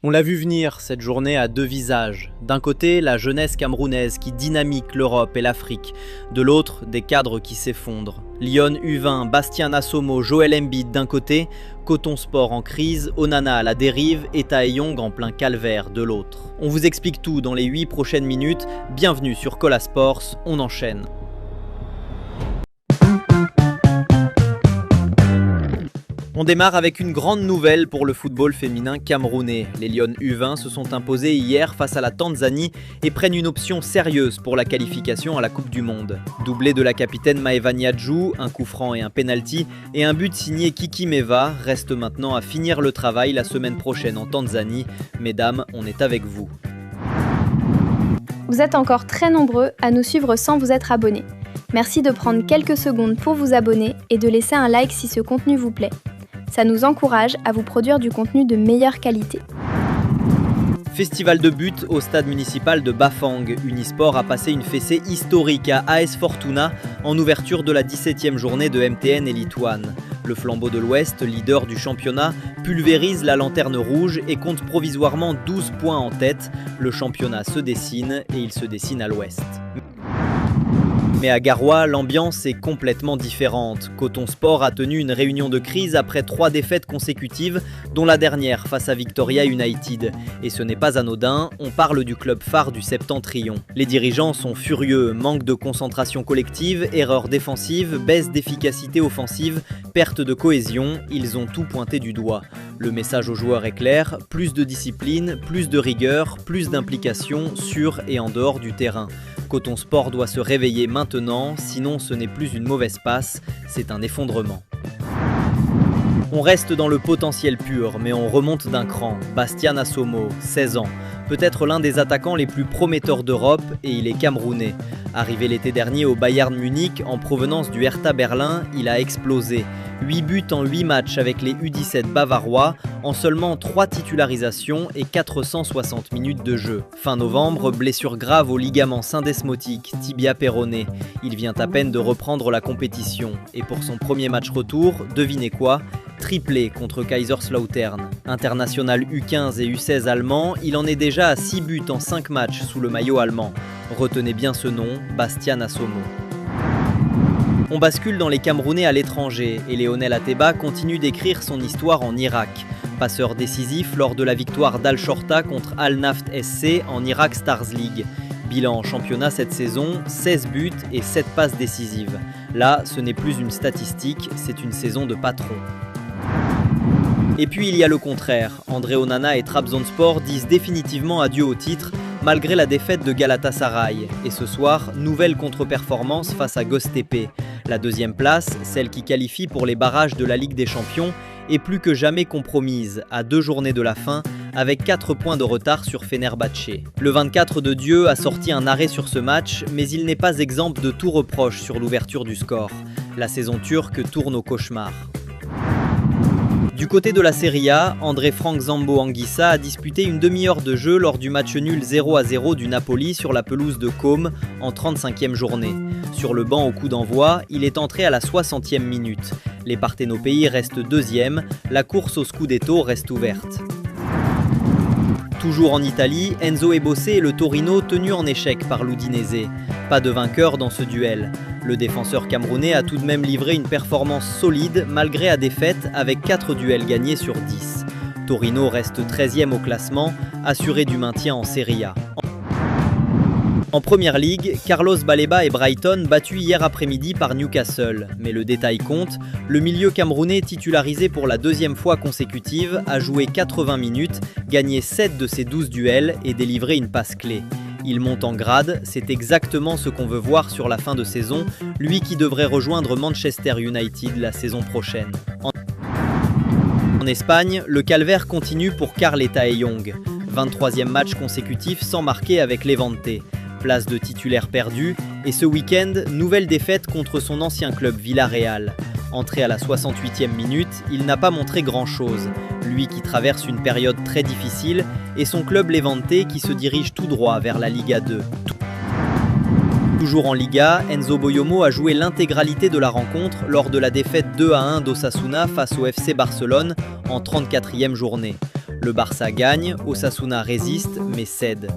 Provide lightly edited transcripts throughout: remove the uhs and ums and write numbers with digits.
On l'a vu venir, cette journée à deux visages. D'un côté, la jeunesse camerounaise qui dynamique l'Europe et l'Afrique. De l'autre, des cadres qui s'effondrent. Lyon U20, Bastien Nassomo, Joel Embiid d'un côté, Coton Sport en crise, Onana à la dérive et Taeyong en plein calvaire de l'autre. On vous explique tout dans les 8 prochaines minutes. Bienvenue sur Cola Sports, on enchaîne. On démarre avec une grande nouvelle pour le football féminin camerounais. Les Lions U20 se sont imposés hier face à la Tanzanie et prennent une option sérieuse pour la qualification à la Coupe du Monde. Doublé de la capitaine Maeva Niadjou, un coup franc et un penalty, et un but signé Kiki Meva, reste maintenant à finir le travail la semaine prochaine en Tanzanie. Mesdames, on est avec vous. Vous êtes encore très nombreux à nous suivre sans vous être abonnés. Merci de prendre quelques secondes pour vous abonner et de laisser un like si ce contenu vous plaît. Ça nous encourage à vous produire du contenu de meilleure qualité. Festival de buts au stade municipal de Bafang. Unisport a passé une fessée historique à AS Fortuna en ouverture de la 17e journée de MTN Elite One. Le flambeau de l'Ouest, leader du championnat, pulvérise la lanterne rouge et compte provisoirement 12 points en tête. Le championnat se dessine et il se dessine à l'Ouest. Mais à Garoua, l'ambiance est complètement différente. Coton Sport a tenu une réunion de crise après 3 défaites consécutives, dont la dernière face à Victoria United. Et ce n'est pas anodin, on parle du club phare du Septentrion. Les dirigeants sont furieux, manque de concentration collective, erreurs défensives, baisse d'efficacité offensive, perte de cohésion, ils ont tout pointé du doigt. Le message aux joueurs est clair, plus de discipline, plus de rigueur, plus d'implication sur et en dehors du terrain. Coton Sport doit se réveiller maintenant, sinon ce n'est plus une mauvaise passe, c'est un effondrement. On reste dans le potentiel pur, mais on remonte d'un cran. Bastien Nassomo, 16 ans, peut-être l'un des attaquants les plus prometteurs d'Europe et il est camerounais. Arrivé l'été dernier au Bayern Munich en provenance du Hertha Berlin, il a explosé. 8 buts en 8 matchs avec les U17 bavarois, en seulement 3 titularisations et 460 minutes de jeu. Fin novembre, blessure grave au ligament syndesmotique, tibia péroné. Il vient à peine de reprendre la compétition. Et pour son premier match retour, devinez quoi ? Triplé contre Kaiserslautern. International U15 et U16 allemand, il en est déjà à 6 buts en 5 matchs sous le maillot allemand. Retenez bien ce nom, Bastien Nassomo. On bascule dans les Camerounais à l'étranger et Lionel Ateba continue d'écrire son histoire en Irak. Passeur décisif lors de la victoire d'Al Shorta contre Al Naft SC en Irak Stars League. Bilan en championnat cette saison, 16 buts et 7 passes décisives. Là, ce n'est plus une statistique, c'est une saison de patron. Et puis il y a le contraire. André Onana et Trabzonspor disent définitivement adieu au titre malgré la défaite de Galatasaray. Et ce soir, nouvelle contre-performance face à Göztepe. La deuxième place, celle qui qualifie pour les barrages de la Ligue des Champions, est plus que jamais compromise à 2 journées de la fin avec 4 points de retard sur Fenerbahçe. Le 24 de Dieu a sorti un arrêt sur ce match, mais il n'est pas exempt de tout reproche sur l'ouverture du score. La saison turque tourne au cauchemar. Du côté de la Serie A, André Frank Zambo Anguissa a disputé une demi-heure de jeu lors du match nul 0-0 du Napoli sur la pelouse de Côme en 35e journée. Sur le banc au coup d'envoi, il est entré à la 60e minute. Les Partenopei restent 2e, la course au Scudetto reste ouverte. Toujours en Italie, Enzo Ebosse et le Torino tenus en échec par l'Udinese. Pas de vainqueur dans ce duel. Le défenseur camerounais a tout de même livré une performance solide malgré la défaite avec 4 duels gagnés sur 10. Torino reste 13e au classement, assuré du maintien en Serie A. En Première Ligue, Carlos Baleba et Brighton battus hier après-midi par Newcastle. Mais le détail compte, le milieu camerounais titularisé pour la 2e fois consécutive a joué 80 minutes, gagné 7 de ses 12 duels et délivré une passe clé. Il monte en grade, c'est exactement ce qu'on veut voir sur la fin de saison, lui qui devrait rejoindre Manchester United la saison prochaine. En Espagne, le calvaire continue pour Carles Taeyong. 23e match consécutif sans marquer avec Levante. Place de titulaire perdue, et ce week-end, nouvelle défaite contre son ancien club Villarreal. Entré à la 68e minute, il n'a pas montré grand-chose. Lui qui traverse une période très difficile, et son club Levante qui se dirige tout droit vers la Liga 2. Toujours en Liga, Enzo Boyomo a joué l'intégralité de la rencontre lors de la défaite 2-1 d'Osasuna face au FC Barcelone en 34e journée. Le Barça gagne, Osasuna résiste mais cède.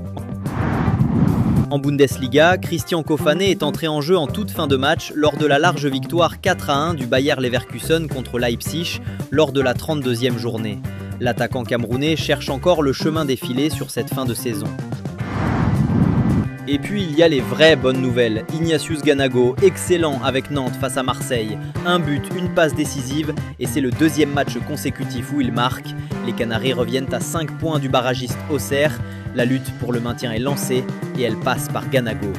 En Bundesliga, Christian Kofané est entré en jeu en toute fin de match lors de la large victoire 4-1 du Bayer Leverkusen contre Leipzig lors de la 32e journée. L'attaquant camerounais cherche encore le chemin défilé sur cette fin de saison. Et puis il y a les vraies bonnes nouvelles. Ignatius Ganago, excellent avec Nantes face à Marseille. Un but, une passe décisive et c'est le deuxième match consécutif où il marque. Les Canaries reviennent à 5 points du barragiste Auxerre. La lutte pour le maintien est lancée et elle passe par Ganago.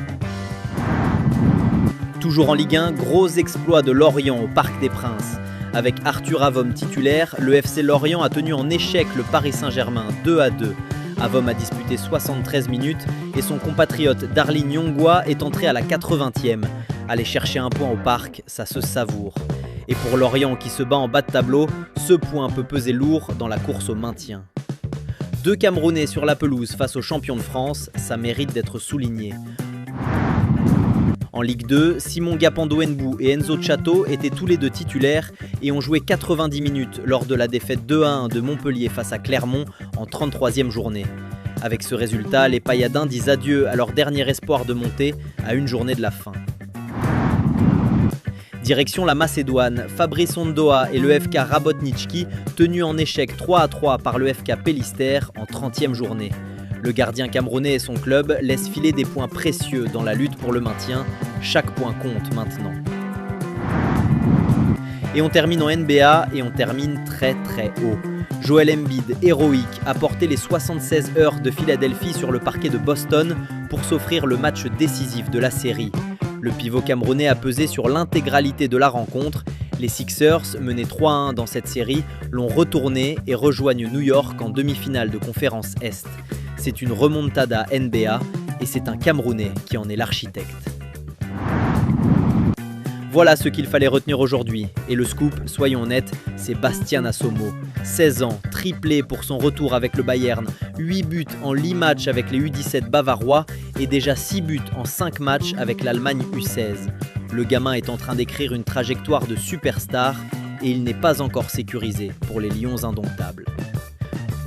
Toujours en Ligue 1, gros exploit de Lorient au Parc des Princes. Avec Arthur Avom titulaire, le FC Lorient a tenu en échec le Paris Saint-Germain 2-2. Avom a disputé 73 minutes et son compatriote Darlin Nyongwa est entré à la 80e. Aller chercher un point au Parc, ça se savoure. Et pour Lorient qui se bat en bas de tableau, ce point peut peser lourd dans la course au maintien. 2 Camerounais sur la pelouse face aux champions de France, ça mérite d'être souligné. En Ligue 2, Simon Gapando-Nbou et Enzo Chato étaient tous les deux titulaires et ont joué 90 minutes lors de la défaite 2-1 de Montpellier face à Clermont en 33e journée. Avec ce résultat, les Payadins disent adieu à leur dernier espoir de monter à une journée de la fin. Direction la Macédoine, Fabrice Ondoa et le FK Rabotnički tenus en échec 3-3 par le FK Pélister en 30e journée. Le gardien camerounais et son club laissent filer des points précieux dans la lutte pour le maintien. Chaque point compte maintenant. Et on termine en NBA et on termine très haut. Joel Embiid, héroïque, a porté les 76 heures de Philadelphie sur le parquet de Boston pour s'offrir le match décisif de la série. Le pivot camerounais a pesé sur l'intégralité de la rencontre. Les Sixers, menés 3-1 dans cette série, l'ont retourné et rejoignent New York en demi-finale de conférence Est. C'est une remontada NBA et c'est un Camerounais qui en est l'architecte. Voilà ce qu'il fallait retenir aujourd'hui. Et le scoop, soyons honnêtes, c'est Bastien Assomo. 16 ans, triplé pour son retour avec le Bayern, 8 buts en 10 matchs avec les U17 bavarois et déjà 6 buts en 5 matchs avec l'Allemagne U16. Le gamin est en train d'écrire une trajectoire de superstar et il n'est pas encore sécurisé pour les Lions indomptables.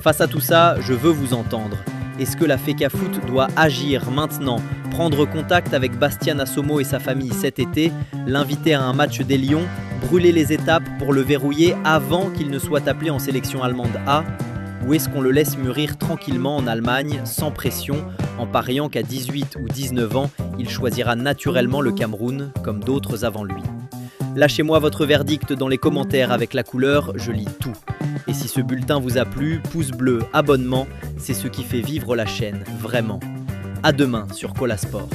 Face à tout ça, je veux vous entendre. Est-ce que la FECAFOOT doit agir maintenant, prendre contact avec Bastien Assomo et sa famille cet été, l'inviter à un match des Lions, brûler les étapes pour le verrouiller avant qu'il ne soit appelé en sélection allemande A? Ou est-ce qu'on le laisse mûrir tranquillement en Allemagne, sans pression, en pariant qu'à 18 ou 19 ans, il choisira naturellement le Cameroun, comme d'autres avant lui? Lâchez-moi votre verdict dans les commentaires avec la couleur, je lis tout. Et si ce bulletin vous a plu, pouce bleu, abonnement, c'est ce qui fait vivre la chaîne, vraiment. À demain sur Cola Sport.